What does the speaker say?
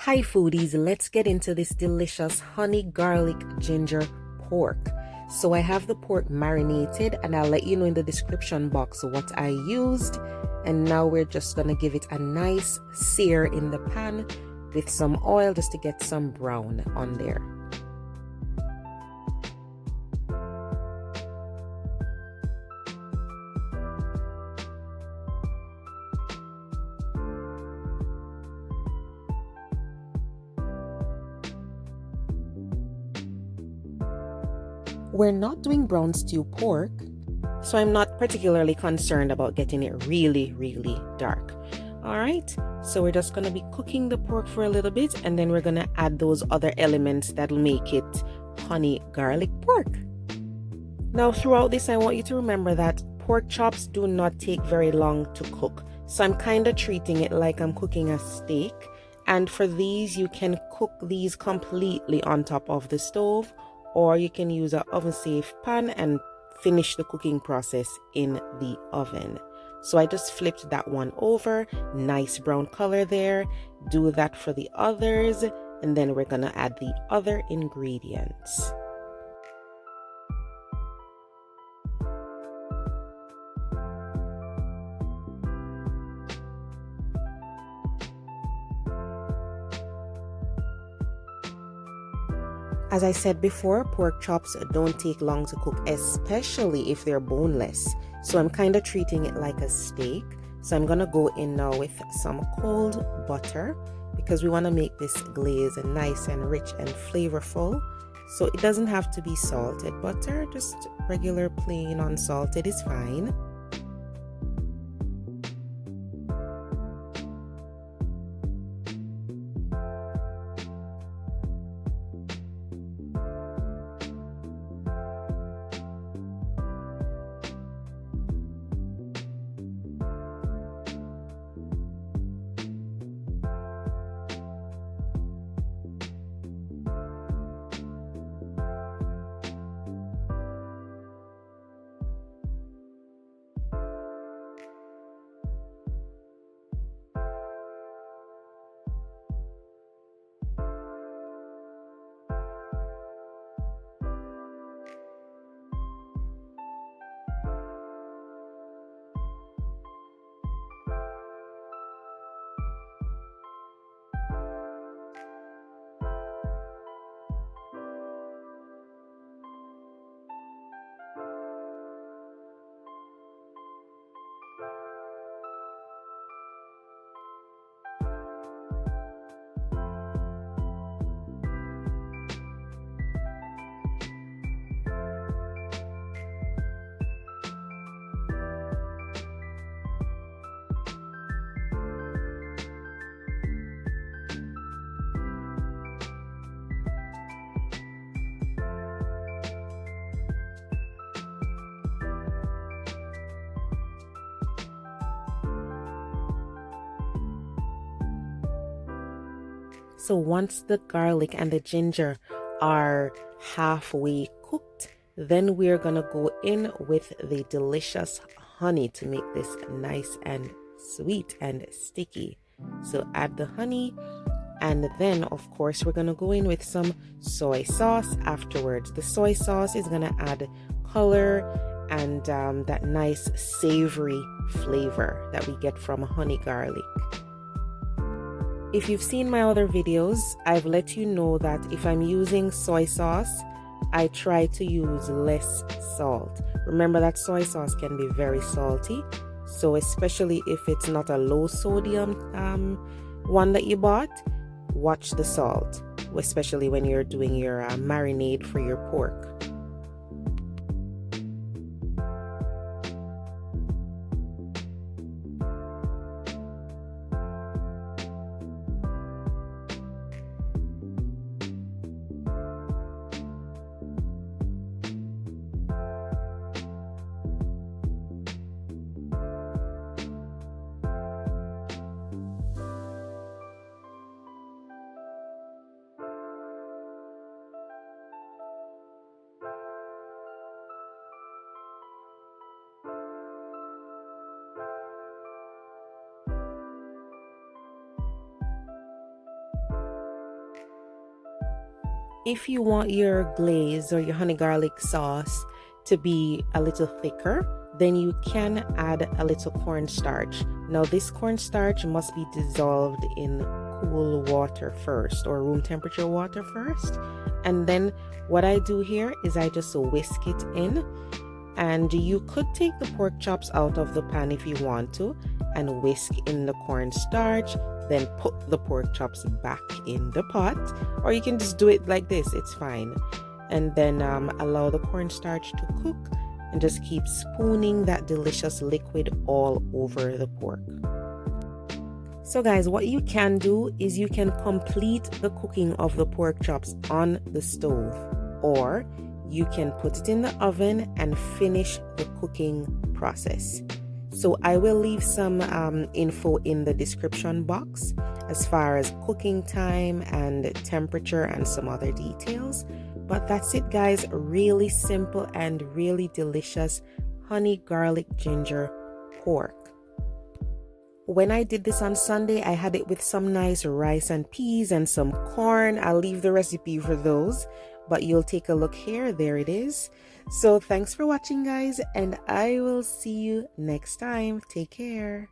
Hi foodies, let's get into this delicious honey garlic ginger pork. So I have the pork marinated and I'll let you know in the description box what I used. And now we're just gonna give it a nice sear in the pan with some oil just to get some brown on there. We're not doing brown stew pork, so I'm not particularly concerned about getting it really dark. All right, so we're just gonna be cooking the pork for a little bit and then we're gonna add those other elements that'll make it honey garlic pork. Now throughout this, I want you to remember that pork chops do not take very long to cook. So I'm kind of treating it like I'm cooking a steak. And for these, you can cook these completely on top of the stove, or you can use an oven safe pan and finish the cooking process in the oven. So I just flipped that one over, nice brown color there. Do that for the others, and then we're gonna add the other ingredients. As I said before, pork chops don't take long to cook, especially if they're boneless. So I'm kind of treating it like a steak. So I'm gonna go in now with some cold butter because we want to make this glaze nice and rich and flavorful. So it doesn't have to be salted butter, just regular plain unsalted is fine. So once the garlic and the ginger are halfway cooked, then we're gonna go in with the delicious honey to make this nice and sweet and sticky. So add the honey, and then of course we're gonna go in with some soy sauce afterwards. The soy sauce is gonna add color and that nice savory flavor that we get from honey garlic. If you've seen my other videos, I've let you know that if I'm using soy sauce, I try to use less salt. Remember that soy sauce can be very salty, so especially if it's not a low sodium one that you bought, watch the salt, especially when you're doing your marinade for your pork. if you want your glaze or your honey garlic sauce to be a little thicker, then you can add a little cornstarch. Now this cornstarch must be dissolved in cool water first, or room temperature water first. And then what I do here is I just whisk it in. And you could take the pork chops out of the pan if you want to and whisk in the cornstarch, then put the pork chops back in the pot, or you can just do it like this, it's fine. And then allow the cornstarch to cook and just keep spooning that delicious liquid all over the pork. So guys, what you can do is you can complete the cooking of the pork chops on the stove, or you can put it in the oven and finish the cooking process. So I will leave some info in the description box as far as cooking time and temperature and some other details. But that's it guys, really simple and really delicious honey garlic ginger pork. When I did this on Sunday, I had it with some nice rice and peas and some corn. I'll leave the recipe for those, but you'll take a look here. There it is. So thanks for watching guys, and I will see you next time. Take care.